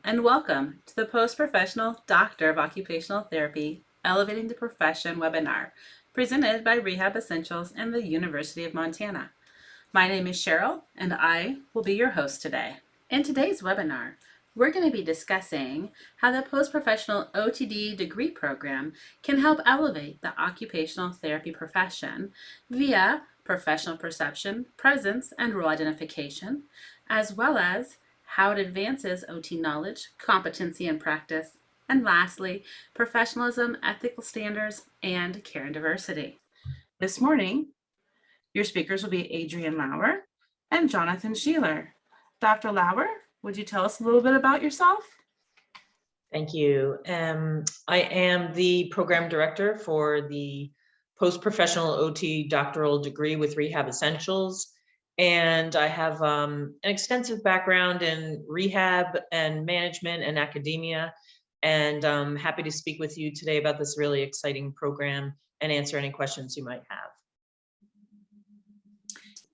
and welcome to the Post-Professional Doctor of Occupational Therapy Elevating the Profession webinar, presented by Rehab Essentials and the University of Montana. My name is Cheryl, and I will be your host today. In today's webinar, we're going to be discussing how the Post-Professional OTD degree program can help elevate the occupational therapy profession via professional perception, presence, and role identification, as well as how it advances OT knowledge, competency, and practice, and lastly, professionalism, ethical standards, and care and diversity. This morning, your speakers will be Adrienne Lauer and Jonathan Sheeler. Dr. Lauer, would you tell us a little bit about yourself? Thank you. I am the program director for the post-professional OT doctoral degree with Rehab Essentials. And I have an extensive background in rehab and management and academia. And I'm happy to speak with you today about this really exciting program and answer any questions you might have.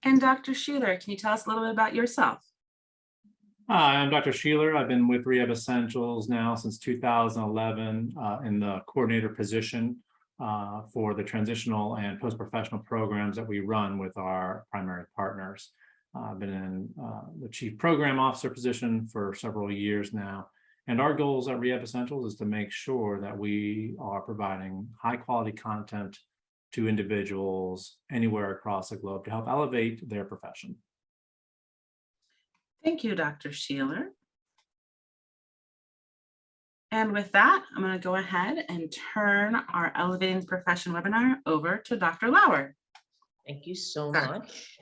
And Dr. Sheeler, can you tell us a little bit about yourself? Hi, I'm Dr. Sheeler. I've been with Rehab Essentials now since 2011 in the coordinator position for the transitional and post-professional programs that we run with our primary partners. I've been in the chief program officer position for several years now. And our goals at Rehab Essentials is to make sure that we are providing high quality content to individuals anywhere across the globe to help elevate their profession. Thank you, Dr. Sheeler. And with that, I'm going to go ahead and turn our Elevating the Profession webinar over to Dr. Lauer. Thank you so much.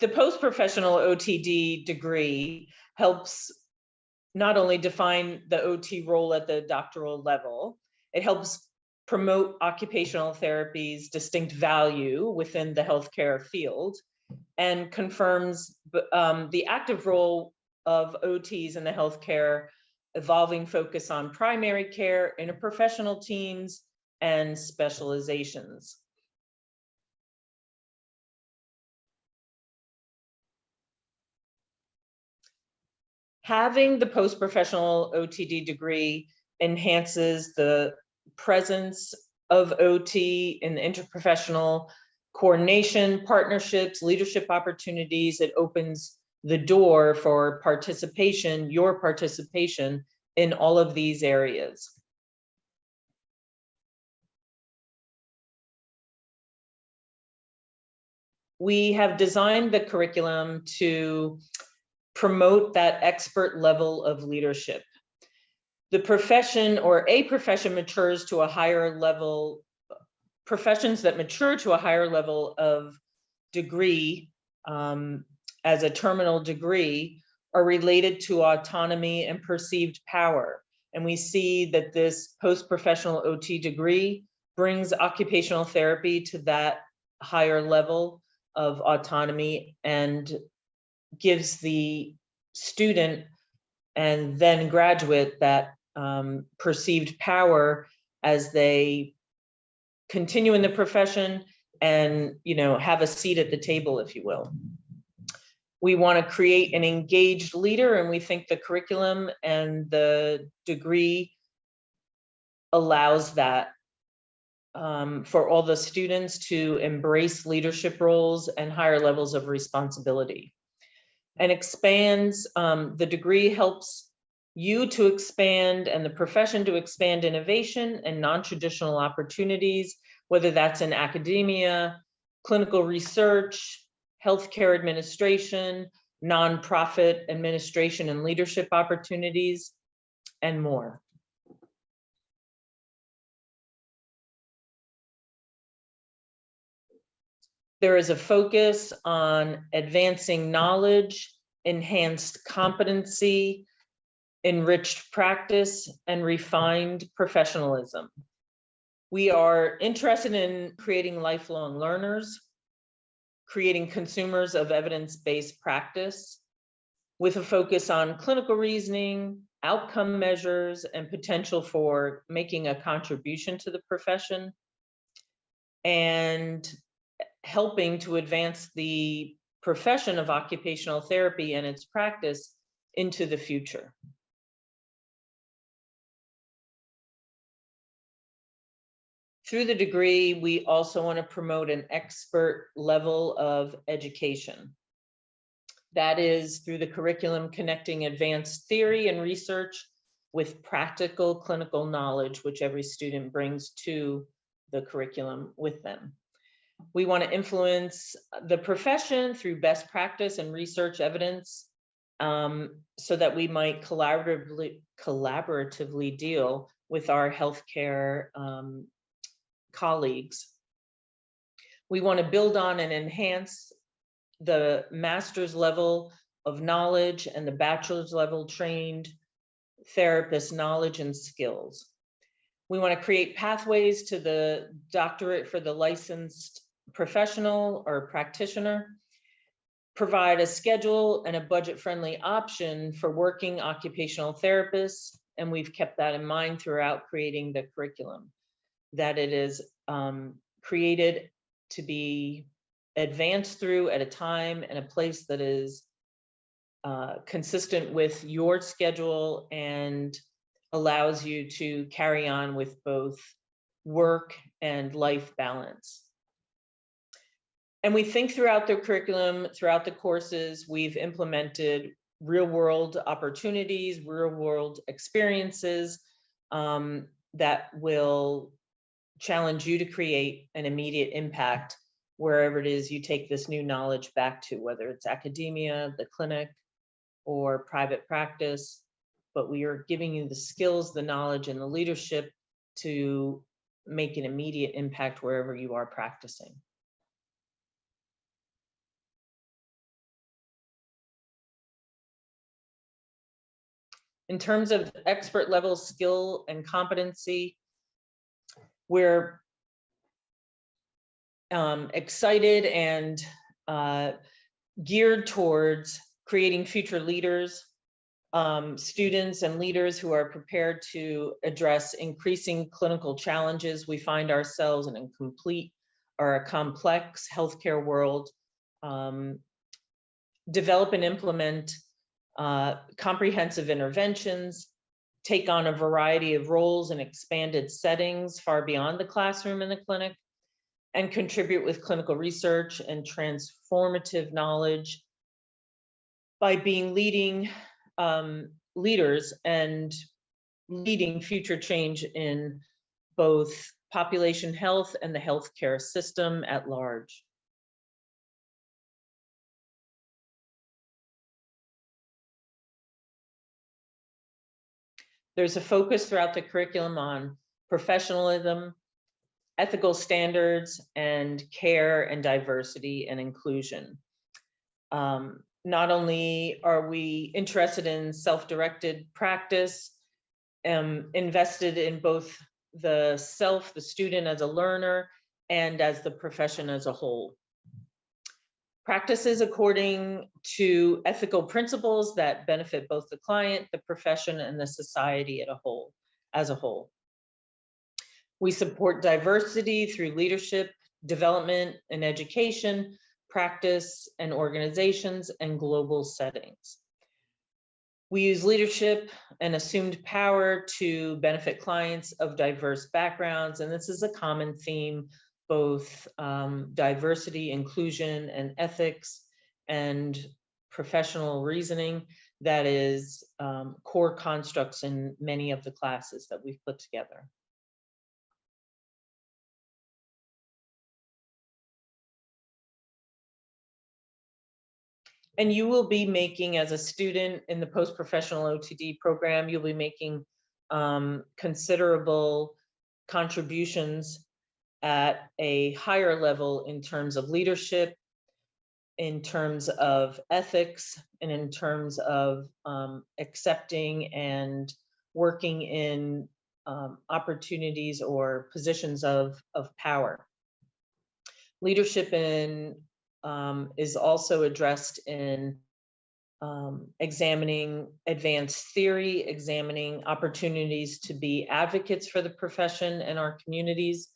The post-professional OTD degree helps not only define the OT role at the doctoral level, it helps promote occupational therapy's distinct value within the healthcare field and confirms the active role of OTs in the healthcare evolving focus on primary care, interprofessional teams, and specializations. Having the post-professional OTD degree enhances the presence of OT in the interprofessional coordination, partnerships, leadership opportunities. It opens the door for participation, your participation in all of these areas. We have designed the curriculum to promote that expert level of leadership. The profession or a profession matures to a higher level, professions that mature to a higher level of degree as a terminal degree are related to autonomy and perceived power. And we see that this post-professional OT degree brings occupational therapy to that higher level of autonomy and gives the student and then graduate that perceived power as they continue in the profession and have a seat at the table, if you will. We want to create an engaged leader, and we think the curriculum and the degree allows that for all the students to embrace leadership roles and higher levels of responsibility. And expands, the degree helps you to expand and the profession to expand innovation and non-traditional opportunities, whether that's in academia, clinical research, healthcare administration, nonprofit administration and leadership opportunities, and more. There is a focus on advancing knowledge, enhanced competency, enriched practice, and refined professionalism. We are interested in creating lifelong learners, creating consumers of evidence-based practice with a focus on clinical reasoning, outcome measures, and potential for making a contribution to the profession, and helping to advance the profession of occupational therapy and its practice into the future. Through the degree, we also want to promote an expert level of education. That is through the curriculum connecting advanced theory and research with practical clinical knowledge, which every student brings to the curriculum with them. We want to influence the profession through best practice and research evidence, so that we might collaboratively deal with our healthcare colleagues. We want to build on and enhance the master's level of knowledge and the bachelor's level trained therapist knowledge and skills. We want to create pathways to the doctorate for the licensed professional or practitioner, provide a schedule and a budget-friendly option for working occupational therapists, and we've kept that in mind throughout creating the curriculum, that it is created to be advanced through at a time and a place that is consistent with your schedule and allows you to carry on with both work and life balance. And we think throughout the curriculum, throughout the courses, we've implemented real-world opportunities, real-world experiences that will challenge you to create an immediate impact wherever it is you take this new knowledge back to, whether it's academia, the clinic, or private practice. But we are giving you the skills, the knowledge, and the leadership to make an immediate impact wherever you are practicing. In terms of expert level skill and competency, we're excited and geared towards creating future leaders, students and leaders who are prepared to address increasing clinical challenges. We find ourselves in a complex healthcare world. Develop and implement comprehensive interventions, take on a variety of roles in expanded settings far beyond the classroom and the clinic, and contribute with clinical research and transformative knowledge by being leading leaders and leading future change in both population health and the healthcare system at large. There's a focus throughout the curriculum on professionalism, ethical standards, and care and diversity and inclusion. Not only are we interested in self-directed practice, invested in both the self, the student as a learner, and as the profession as a whole. Practices according to ethical principles that benefit both the client, the profession, and the society as a whole. We support diversity through leadership, development, and education, practice, and organizations, and global settings. We use leadership and assumed power to benefit clients of diverse backgrounds, and this is a common theme, both diversity, inclusion, and ethics, and professional reasoning that is core constructs in many of the classes that we've put together. And you will be making, as a student in the post-professional OTD program, you'll be making considerable contributions at a higher level in terms of leadership, in terms of ethics, and in terms of accepting and working in opportunities or positions of power. Leadership is also addressed in examining advanced theory, examining opportunities to be advocates for the profession and our communities,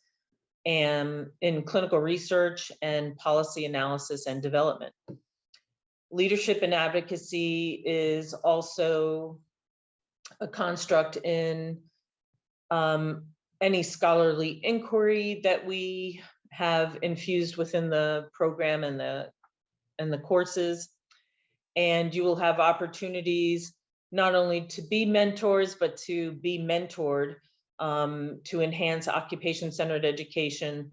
and in clinical research and policy analysis and development. Leadership and advocacy is also a construct in any scholarly inquiry that we have infused within the program and the courses. And you will have opportunities not only to be mentors, but to be mentored to enhance occupation-centered education.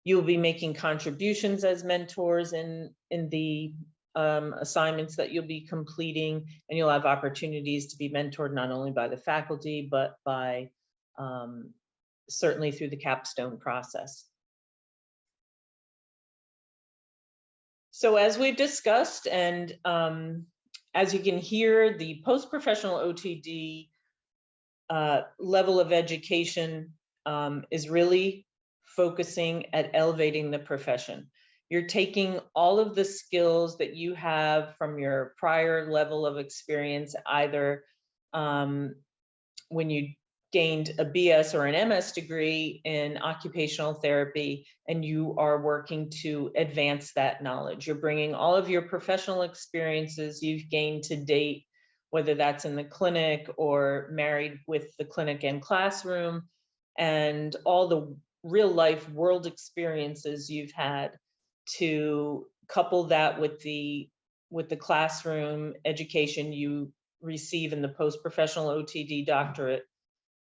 You'll be making contributions as mentors in the assignments that you'll be completing, and you'll have opportunities to be mentored not only by the faculty, but by certainly through the capstone process. So as we've discussed, and as you can hear, the post-professional OTD level of education is really focusing at elevating the profession. You're taking all of the skills that you have from your prior level of experience, either when you gained a BS or an MS degree in occupational therapy, and you are working to advance that knowledge. You're bringing all of your professional experiences you've gained to date, whether that's in the clinic or married with the clinic and classroom, and all the real life world experiences you've had, to couple that with the classroom education you receive in the post-professional OTD doctorate,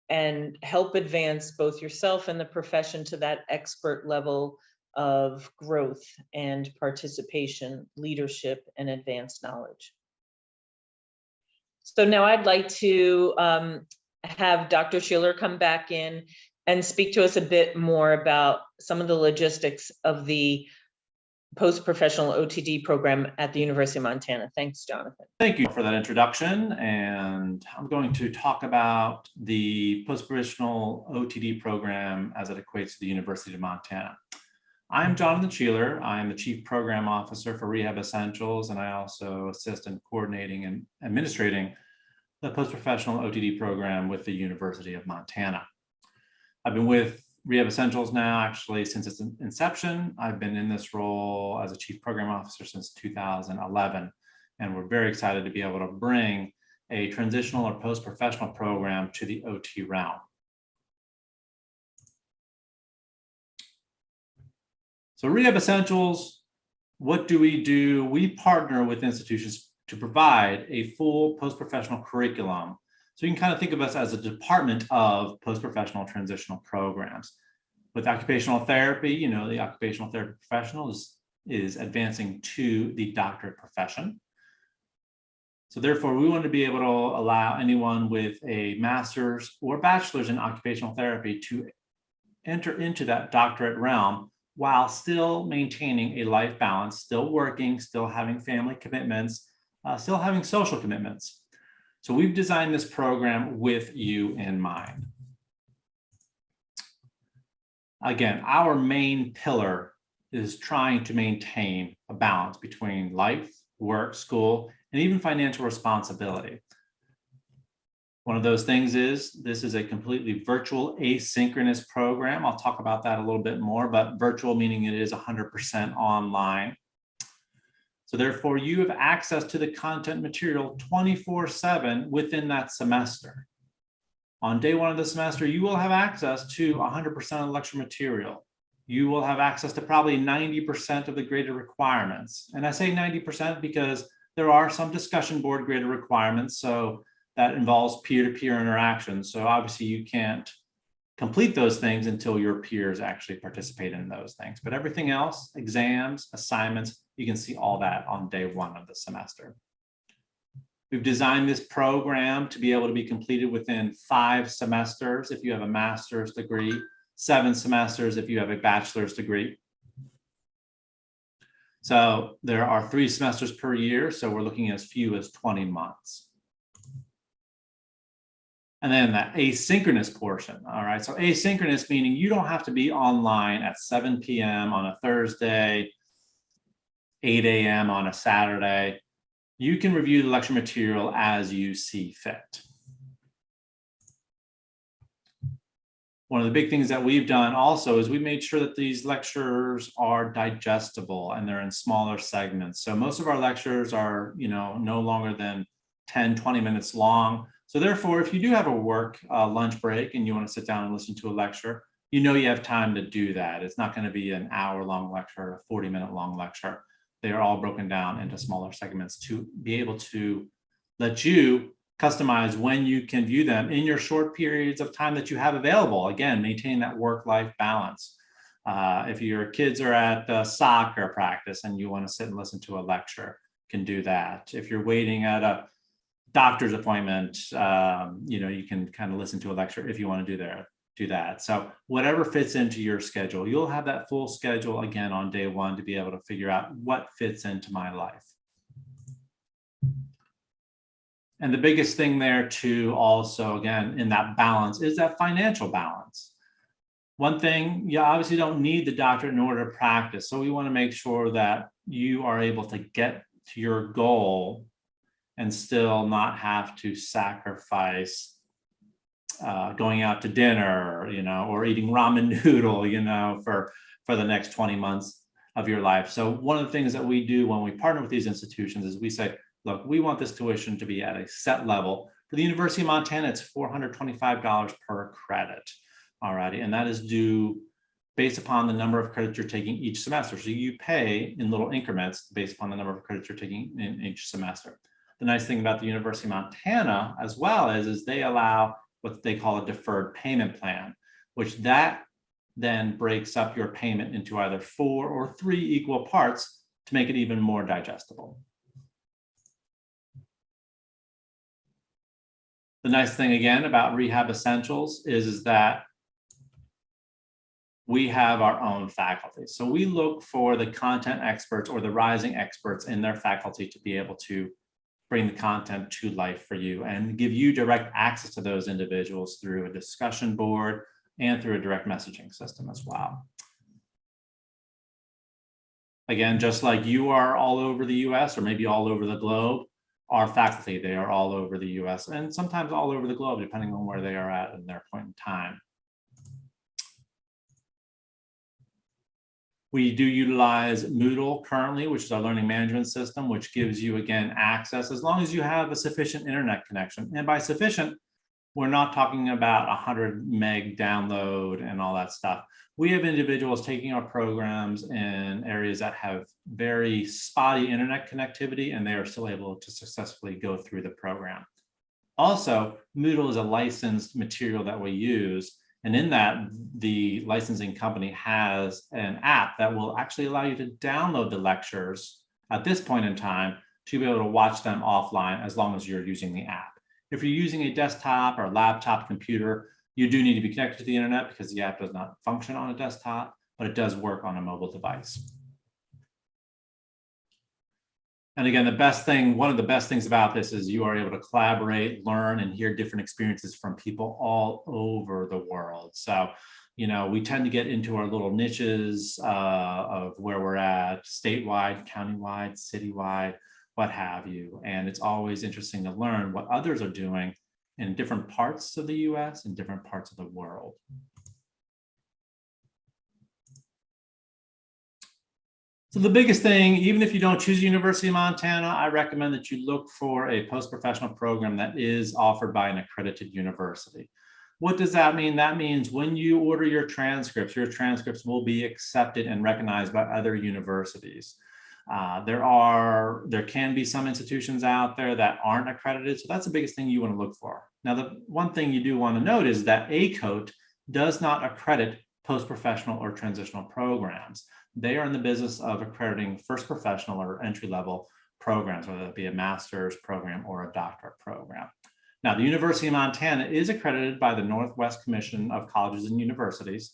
and help advance both yourself and the profession to that expert level of growth and participation, leadership, and advanced knowledge. So now I'd like to have Dr. Sheeler come back in and speak to us a bit more about some of the logistics of the post-professional OTD program at the University of Montana. Thanks, Jonathan. Thank you for that introduction. And I'm going to talk about the post-professional OTD program as it equates to the University of Montana. I'm Jonathan Sheeler. I am the Chief Program Officer for Rehab Essentials, and I also assist in coordinating and administrating the post-professional OTD program with the University of Montana. I've been with Rehab Essentials now actually since its inception. I've been in this role as a Chief Program Officer since 2011, and we're very excited to be able to bring a transitional or post-professional program to the OT realm. So Rehab Essentials, what do? We partner with institutions to provide a full post-professional curriculum. So you can kind of think of us as a department of post-professional transitional programs. With occupational therapy, you know, the occupational therapy professional is advancing to the doctorate profession. So therefore, we want to be able to allow anyone with a master's or bachelor's in occupational therapy to enter into that doctorate realm while still maintaining a life balance, still working, still having family commitments, still having social commitments. So we've designed this program with you in mind. Again, our main pillar is trying to maintain a balance between life, work, school, and even financial responsibility. One of those things is this is a completely virtual asynchronous program. I'll talk about that a little bit more, but virtual meaning it is 100% online. So therefore, you have access to the content material 24/7 within that semester. On day one of the semester, you will have access to 100% of the lecture material. You will have access to probably 90% of the graded requirements. And I say 90% because there are some discussion board graded requirements. So that involves peer-to-peer interaction. So obviously you can't complete those things until your peers actually participate in those things. But everything else, exams, assignments, you can see all that on day one of the semester. We've designed this program to be able to be completed within 5 semesters if you have a master's degree, 7 semesters if you have a bachelor's degree. So there are 3 semesters per year, so we're looking at as few as 20 months. And then that asynchronous portion, all right? So asynchronous meaning you don't have to be online at 7 p.m. on a Thursday, 8 a.m. on a Saturday. You can review the lecture material as you see fit. One of the big things that we've done also is we made sure that these lectures are digestible and they're in smaller segments. So most of our lectures are, no longer than 10, 20 minutes long. So therefore, if you do have a work lunch break and you want to sit down and listen to a lecture, you know you have time to do that. It's not going to be an hour-long lecture, a 40-minute-long lecture. They are all broken down into smaller segments to be able to let you customize when you can view them in your short periods of time that you have available. Again, maintain that work-life balance. If your kids are at soccer practice and you want to sit and listen to a lecture, you can do that. If you're waiting at a doctor's appointment, you can kind of listen to a lecture if you want to do that. So whatever fits into your schedule, you'll have that full schedule again on day one to be able to figure out what fits into my life. And the biggest thing there too, also, again, in that balance is that financial balance. One thing, you obviously don't need the doctorate in order to practice. So we want to make sure that you are able to get to your goal and still not have to sacrifice going out to dinner, or eating ramen noodle, for the next 20 months of your life. So one of the things that we do when we partner with these institutions is we say, look, we want this tuition to be at a set level. For the University of Montana, it's $425 per credit. Alrighty, and that is due based upon the number of credits you're taking each semester. So you pay in little increments based upon the number of credits you're taking in each semester. The nice thing about the University of Montana as well is they allow what they call a deferred payment plan, which that then breaks up your payment into either 4 or 3 equal parts to make it even more digestible. The nice thing again about Rehab Essentials is that we have our own faculty. So we look for the content experts or the rising experts in their faculty to be able to bring the content to life for you and give you direct access to those individuals through a discussion board and through a direct messaging system as well. Again, just like you are all over the US or maybe all over the globe, our faculty, they are all over the US and sometimes all over the globe, depending on where they are at in their point in time. We do utilize Moodle currently, which is our learning management system, which gives you, again, access as long as you have a sufficient internet connection. And by sufficient, we're not talking about 100 meg download and all that stuff. We have individuals taking our programs in areas that have very spotty internet connectivity, and they are still able to successfully go through the program. Also, Moodle is a licensed material that we use. And in that, the licensing company has an app that will actually allow you to download the lectures at this point in time to be able to watch them offline as long as you're using the app. If you're using a desktop or laptop computer, you do need to be connected to the internet because the app does not function on a desktop, but it does work on a mobile device. And again, one of the best things about this is you are able to collaborate, learn, and hear different experiences from people all over the world. So, we tend to get into our little niches of where we're at, statewide, countywide, citywide, what have you. And it's always interesting to learn what others are doing in different parts of the US and different parts of the world. So the biggest thing, even if you don't choose University of Montana, I recommend that you look for a post-professional program that is offered by an accredited university. What does that mean? That means when you order your transcripts will be accepted and recognized by other universities. There can be some institutions out there that aren't accredited, so that's the biggest thing you want to look for. Now, the one thing you do want to note is that ACOTE does not accredit post-professional or transitional programs. They are in the business of accrediting first professional or entry-level programs, whether it be a master's program or a doctorate program. Now, the University of Montana is accredited by the Northwest Commission of Colleges and Universities.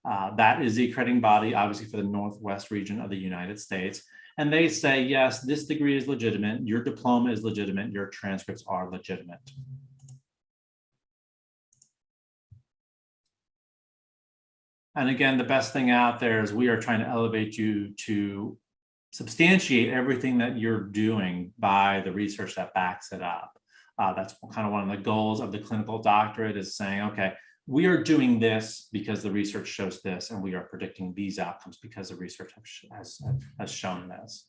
That is the accrediting body, obviously, for the Northwest region of the United States. And they say, yes, this degree is legitimate, your diploma is legitimate, your transcripts are legitimate. And again, the best thing out there is we are trying to elevate you to substantiate everything that you're doing by the research that backs it up. That's kind of one of the goals of the clinical doctorate, is saying, okay, we are doing this because the research shows this, and we are predicting these outcomes because the research has shown this.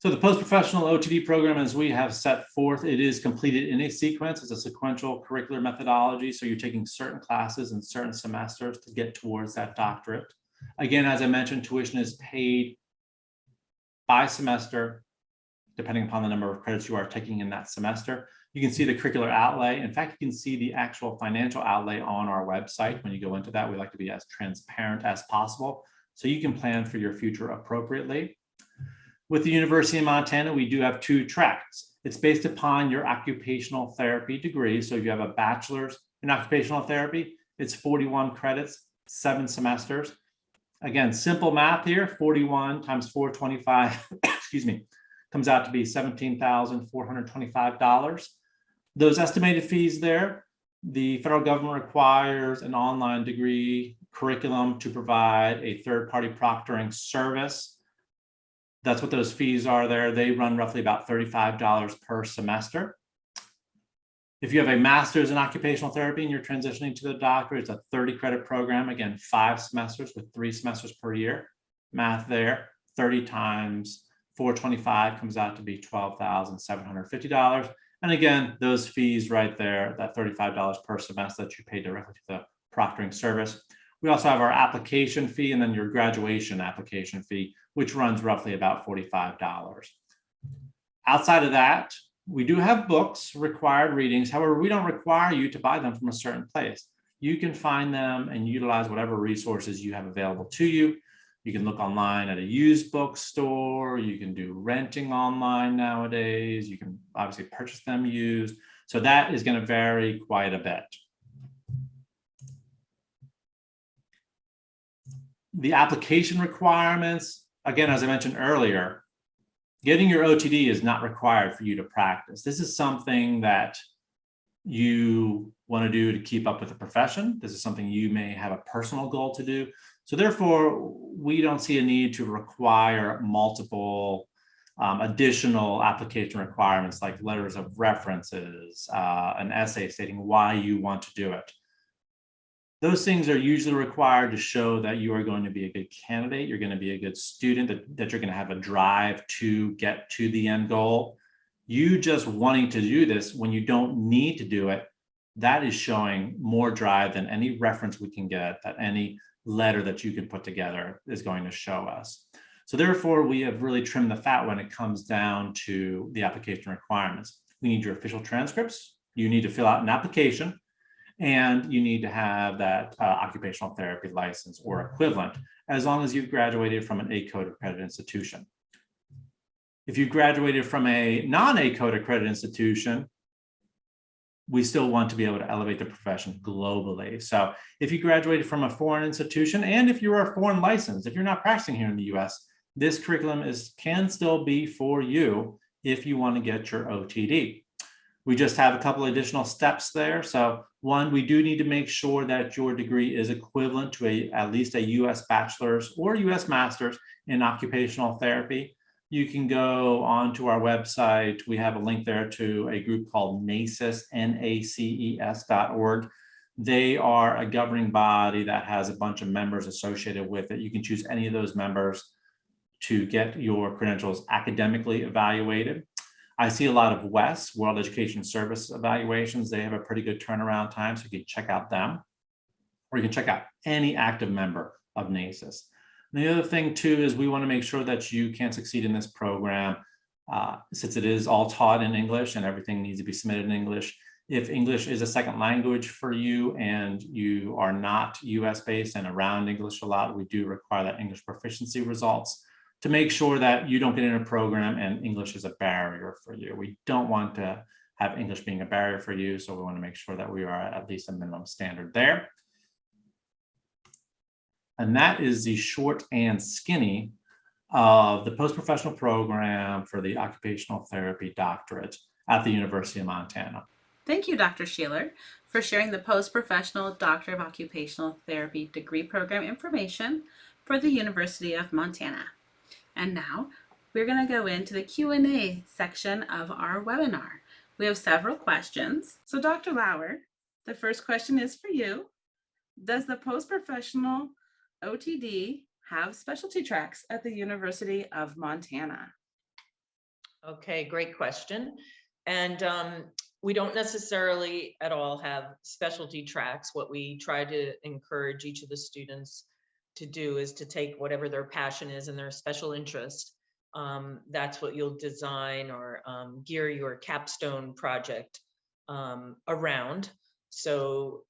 So the post-professional OTD program, as we have set forth, it is completed in a sequence. It's a sequential curricular methodology. So you're taking certain classes in certain semesters to get towards that doctorate. Again, as I mentioned, tuition is paid by semester, depending upon the number of credits you are taking in that semester. You can see the curricular outlay. In fact, you can see the actual financial outlay on our website. When you go into that, we like to be as transparent as possible so you can plan for your future appropriately. With the University of Montana, we do have 2 tracks. It's based upon your occupational therapy degree. So if you have a bachelor's in occupational therapy, it's 41 credits, 7 semesters. Again, simple math here, 41 times 425, excuse me, comes out to be $17,425. Those estimated fees there, the federal government requires an online degree curriculum to provide a third-party proctoring service. That's what those fees are there. They run roughly about $35 per semester. If you have a master's in occupational therapy and you're transitioning to the doctorate, it's a 30 credit program. Again, 5 semesters with 3 semesters per year. Math there, 30 times 425 comes out to be $12,750. And again, those fees right there, that $35 per semester that you pay directly to the proctoring service. We also have our application fee and then your graduation application fee, which runs roughly about $45. Outside of that, we do have books, required readings. However, we don't require you to buy them from a certain place. You can find them and utilize whatever resources you have available to you. You can look online at a used bookstore. You can do renting online nowadays. You can obviously purchase them used. So that is going to vary quite a bit. The application requirements, again, as I mentioned earlier, getting your OTD is not required for you to practice. This is something that you want to do to keep up with the profession. This is something you may have a personal goal to do. So therefore, we don't see a need to require multiple additional application requirements like letters of references, an essay stating why you want to do it. Those things are usually required to show that you are going to be a good candidate, you're going to be a good student, that you're going to have a drive to get to the end goal. You just wanting to do this when you don't need to do it, that is showing more drive than any reference we can get, that any letter that you can put together is going to show us. So therefore, we have really trimmed the fat when it comes down to the application requirements. We need your official transcripts. You need to fill out an application. And you need to have that occupational therapy license or equivalent, as long as you've graduated from an A-code accredited institution. If you graduated from a non-A-code accredited institution, we still want to be able to elevate the profession globally. So if you graduated from a foreign institution, and if you are foreign licensed, if you're not practicing here in the US, this curriculum can still be for you if you want to get your OTD. We just have a couple additional steps there. So one, we do need to make sure that your degree is equivalent to at least a US bachelor's or US master's in occupational therapy. You can go onto our website. We have a link there to a group called NACES, NACES.org. They are a governing body that has a bunch of members associated with it. You can choose any of those members to get your credentials academically evaluated. I see a lot of WES, World Education Service evaluations. They have a pretty good turnaround time, so you can check out them. Or you can check out any active member of NACES. And the other thing too is we want to make sure that you can succeed in this program, since it is all taught in English and everything needs to be submitted in English. If English is a second language for you and you are not US based and around English a lot, we do require that English proficiency results to make sure that you don't get in a program and English is a barrier for you. We don't want to have English being a barrier for you, so we want to make sure that we are at least a minimum standard there. And that is the short and skinny of the post-professional program for the occupational therapy doctorate at the University of Montana. Thank you, Dr. Sheeler, for sharing the post-professional Doctor of Occupational Therapy degree program information for the University of Montana. And now we're going to go into the Q&A section of our webinar. We have several questions. So Dr. Lauer, the first question is for you. Does the post-professional OTD have specialty tracks at the University of Montana? Okay, great question. And we don't necessarily at all have specialty tracks. What we try to encourage each of the students to do is to take whatever their passion is and their special interest. That's what you'll design or gear your capstone project around. So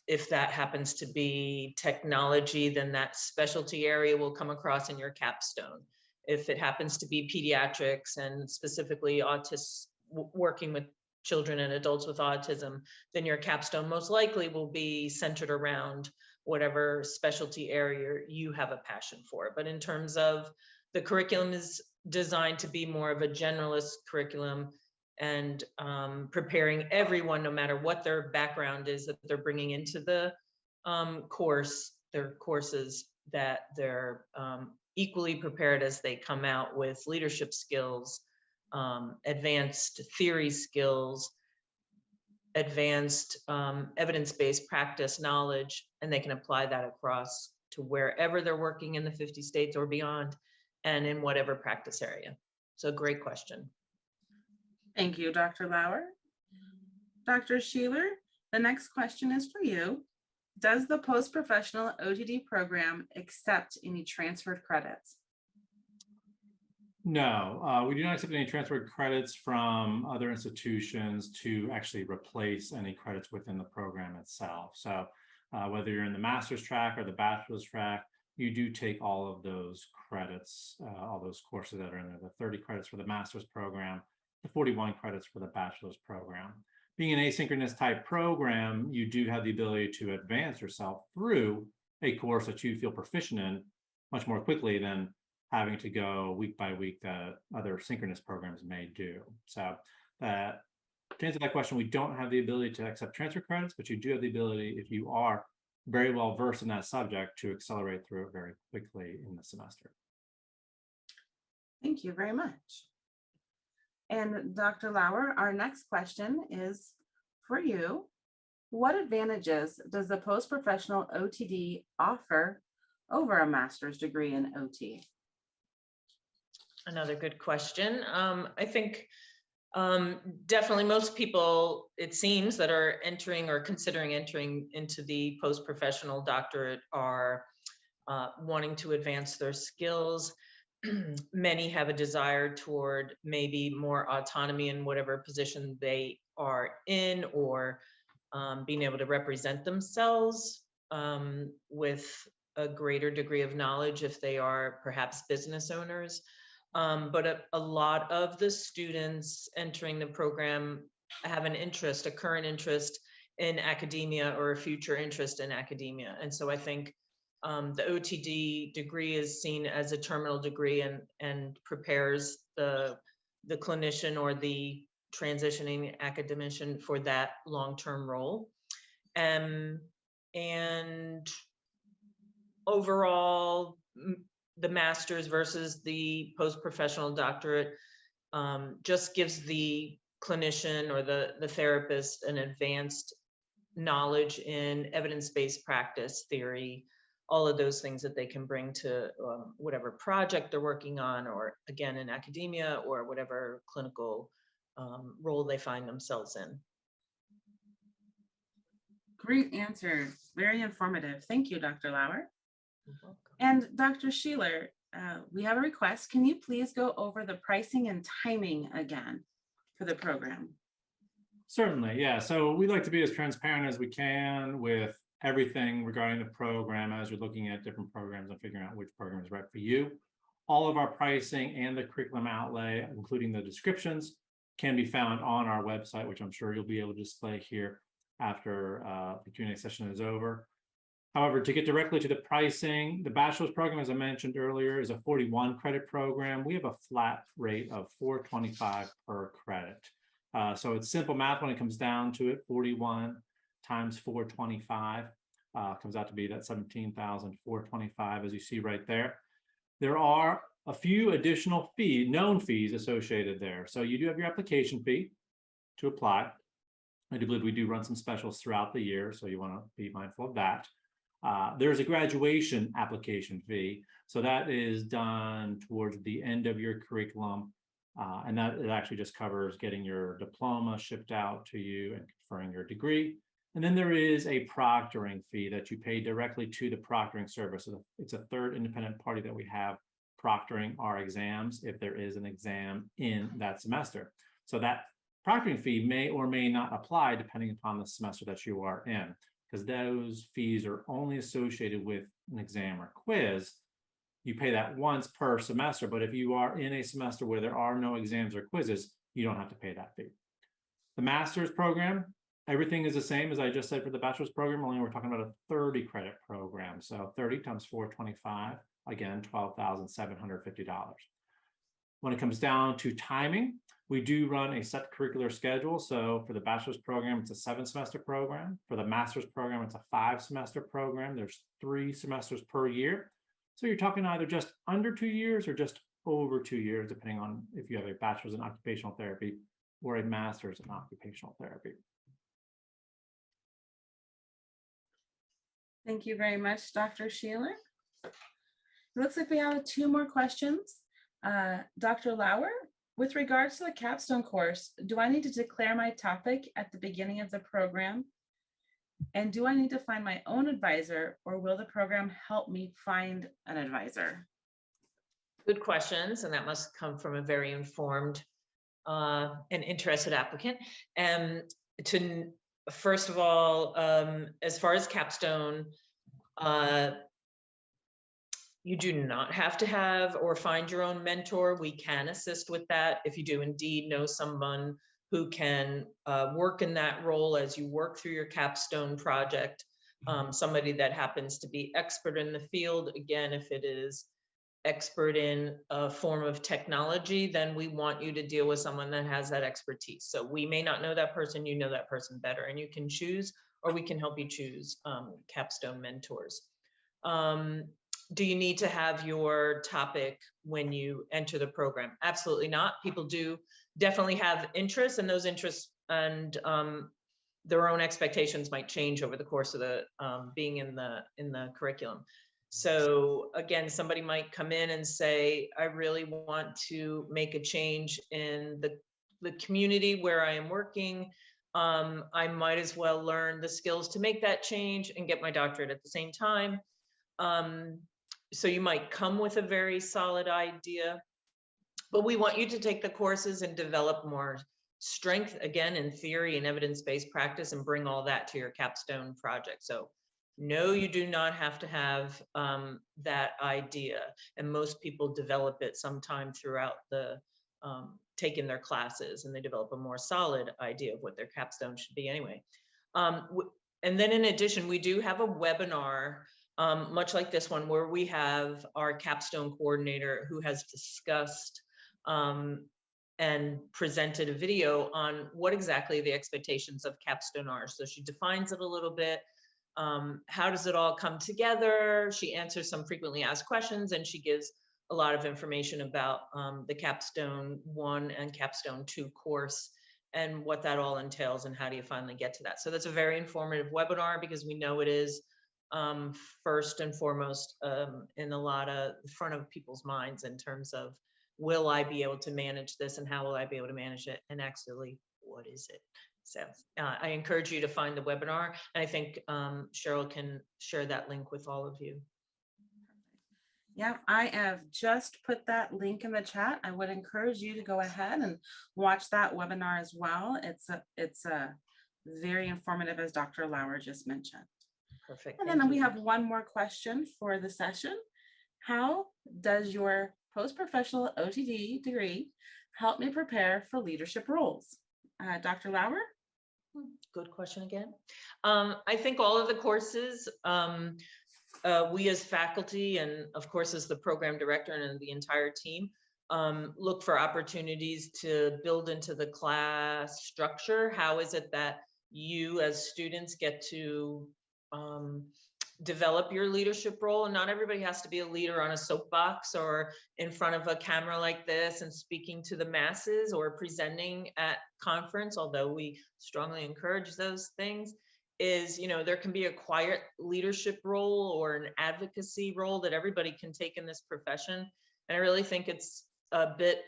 if that happens to be technology, then that specialty area will come across in your capstone. If it happens to be pediatrics and specifically autists, working with children and adults with autism, then your capstone most likely will be centered around whatever specialty area you have a passion for. But in terms of the curriculum is designed to be more of a generalist curriculum and preparing everyone, no matter what their background is, that they're bringing into the course, their courses, that they're equally prepared as they come out with leadership skills, advanced theory skills, advanced evidence-based practice knowledge, and they can apply that across to wherever they're working in the 50 states or beyond, and in whatever practice area. So great question. Thank you, Dr. Lauer. Dr. Sheeler, the next question is for you. Does the post-professional OTD program accept any transferred credits? No, we do not accept any transferred credits from other institutions to actually replace any credits within the program itself. So whether you're in the master's track or the bachelor's track, you do take all of those credits, all those courses that are in there, the 30 credits for the master's program, the 41 credits for the bachelor's program. Being an asynchronous type program, you do have the ability to advance yourself through a course that you feel proficient in much more quickly than having to go week by week that other synchronous programs may do. So to answer that question, we don't have the ability to accept transfer credits, but you do have the ability, if you are very well versed in that subject, to accelerate through it very quickly in the semester. Thank you very much. And Dr. Lauer, our next question is for you. What advantages does the post-professional OTD offer over a master's degree in OT? Another good question. I think definitely most people, it seems, that are entering or considering entering into the post-professional doctorate are wanting to advance their skills. Many have a desire toward maybe more autonomy in whatever position they are in, or being able to represent themselves with a greater degree of knowledge if they are perhaps business owners. But a lot of the students entering the program have an interest, a current interest in academia or a future interest in academia. And so I think the OTD degree is seen as a terminal degree and prepares the clinician or the transitioning academician for that long-term role. And overall, the master's versus the post-professional doctorate just gives the clinician or the therapist an advanced knowledge in evidence-based practice theory, all of those things that they can bring to whatever project they're working on, or again in academia, or whatever clinical role they find themselves in. Great answers, very informative. Thank you, Dr. Lauer. And Dr. Sheeler, we have a request. Can you please go over the pricing and timing again for the program? Certainly, yeah. So we like to be as transparent as we can with everything regarding the program as you're looking at different programs and figuring out which program is right for you. All of our pricing and the curriculum outlay, including the descriptions, can be found on our website, which I'm sure you'll be able to display here after the Q&A session is over. However, to get directly to the pricing, the bachelor's program, as I mentioned earlier, is a 41 credit program. We have a flat rate of $425 per credit. So it's simple math when it comes down to it. 41 times 425 comes out to be that $17,425, as you see right there. There are a few additional known fees associated there. So you do have your application fee to apply. I do believe we do run some specials throughout the year, so you want to be mindful of that. There's a graduation application fee. So that is done towards the end of your curriculum And that it actually just covers getting your diploma shipped out to you and conferring your degree. And then there is a proctoring fee that you pay directly to the proctoring service. So it's a third independent party that we have proctoring our exams if there is an exam in that semester. So that proctoring fee may or may not apply depending upon the semester that you are in, because those fees are only associated with an exam or quiz. You pay that once per semester, but if you are in a semester where there are no exams or quizzes, you don't have to pay that fee. The master's program, everything is the same as I just said for the bachelor's program, only we're talking about a 30 credit program. So 30 times 425, again, $12,750. When it comes down to timing, we do run a set curricular schedule. So for the bachelor's program, it's a 7-semester program. For the master's program, it's a 5-semester program. There's 3 semesters per year. So you're talking either just under 2 years or just over 2 years, depending on if you have a bachelor's in occupational therapy or a master's in occupational therapy. Thank you very much, Dr. Sheeler. It looks like we have 2 more questions. Dr. Lauer, with regards to the capstone course, do I need to declare my topic at the beginning of the program? And do I need to find my own advisor, or will the program help me find an advisor? Good questions, and that must come from a very informed and interested applicant. And first of all, as far as capstone, you do not have to have or find your own mentor. We can assist with that if you do indeed know someone who can work in that role as you work through your capstone project. Somebody that happens to be expert in the field. Again, if it is expert in a form of technology, then we want you to deal with someone that has that expertise. So we may not know that person, you know that person better, and you can choose, or we can help you choose capstone mentors. Do you need to have your topic when you enter the program? Absolutely not. People do definitely have interests, and those interests and their own expectations might change over the course of the being in the curriculum. So again, somebody might come in and say, I really want to make a change in the community where I am working. I might as well learn the skills to make that change and get my doctorate at the same time. So you might come with a very solid idea, but we want you to take the courses and develop more strength, again, in theory and evidence-based practice, and bring all that to your capstone project. So no, you do not have to have that idea. And most people develop it sometime throughout the taking their classes, and they develop a more solid idea of what their capstone should be anyway. And then in addition, we do have a webinar, much like this one, where we have our capstone coordinator who has discussed and presented a video on what exactly the expectations of capstone are. So she defines it a little bit. How does it all come together? She answers some frequently asked questions, and she gives a lot of information about the capstone 1 and capstone 2 course and what that all entails and how do you finally get to that. So that's a very informative webinar, because we know it is first and foremost in a lot of front of people's minds in terms of, will I be able to manage this, and how will I be able to manage it, and actually, what is it? So I encourage you to find the webinar, and I think Cheryl can share that link with all of you. Yeah, I have just put that link in the chat. I would encourage you to go ahead and watch that webinar as well. It's a very informative, as Dr. Lauer just mentioned. Perfect. And then we have one more question for the session. How does your post-professional OTD degree help me prepare for leadership roles? Dr. Lauer? Good question again. I think all of the courses, we as faculty, and of course as the program director and the entire team, look for opportunities to build into the class structure. How is it that you as students get to develop your leadership role? And not everybody has to be a leader on a soapbox or in front of a camera like this and speaking to the masses or presenting at conference, although we strongly encourage those things. Is, you know, there can be a quiet leadership role or an advocacy role that everybody can take in this profession. And I really think it's a bit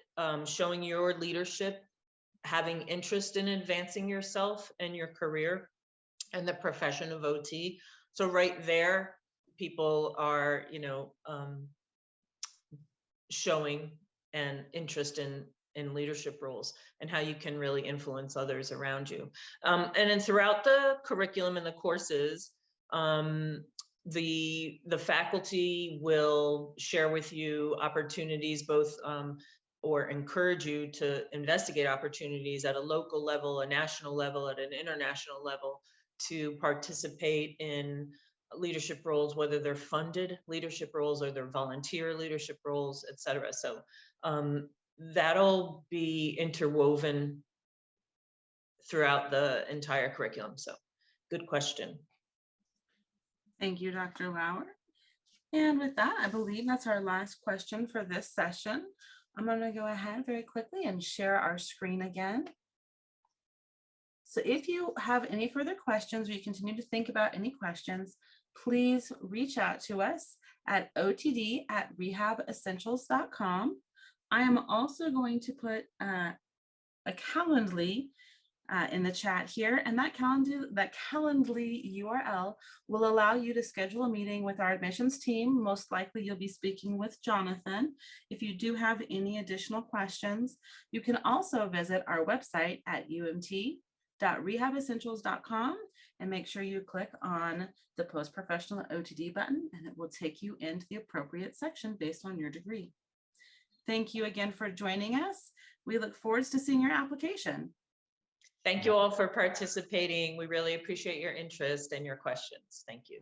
showing your leadership, having interest in advancing yourself and your career and the profession of OT. So right there, people are, showing an interest in leadership roles and how you can really influence others around you. And then throughout the curriculum and the courses, the faculty will share with you opportunities, both or encourage you to investigate opportunities at a local level, a national level, at an international level, to participate in leadership roles, whether they're funded leadership roles or they're volunteer leadership roles, et cetera. So that'll be interwoven throughout the entire curriculum. So good question. Thank you, Dr. Lauer. And with that, I believe that's our last question for this session. I'm going to go ahead very quickly and share our screen again. So if you have any further questions or you continue to think about any questions, please reach out to us at otd@rehabessentials.com. I am also going to put a Calendly in the chat here, and that Calendly URL will allow you to schedule a meeting with our admissions team. Most likely you'll be speaking with Jonathan. If you do have any additional questions, you can also visit our website at umt.rehabessentials.com and make sure you click on the post-professional OTD button, and it will take you into the appropriate section based on your degree. Thank you again for joining us. We look forward to seeing your application. Thank you all for participating. We really appreciate your interest and your questions. Thank you.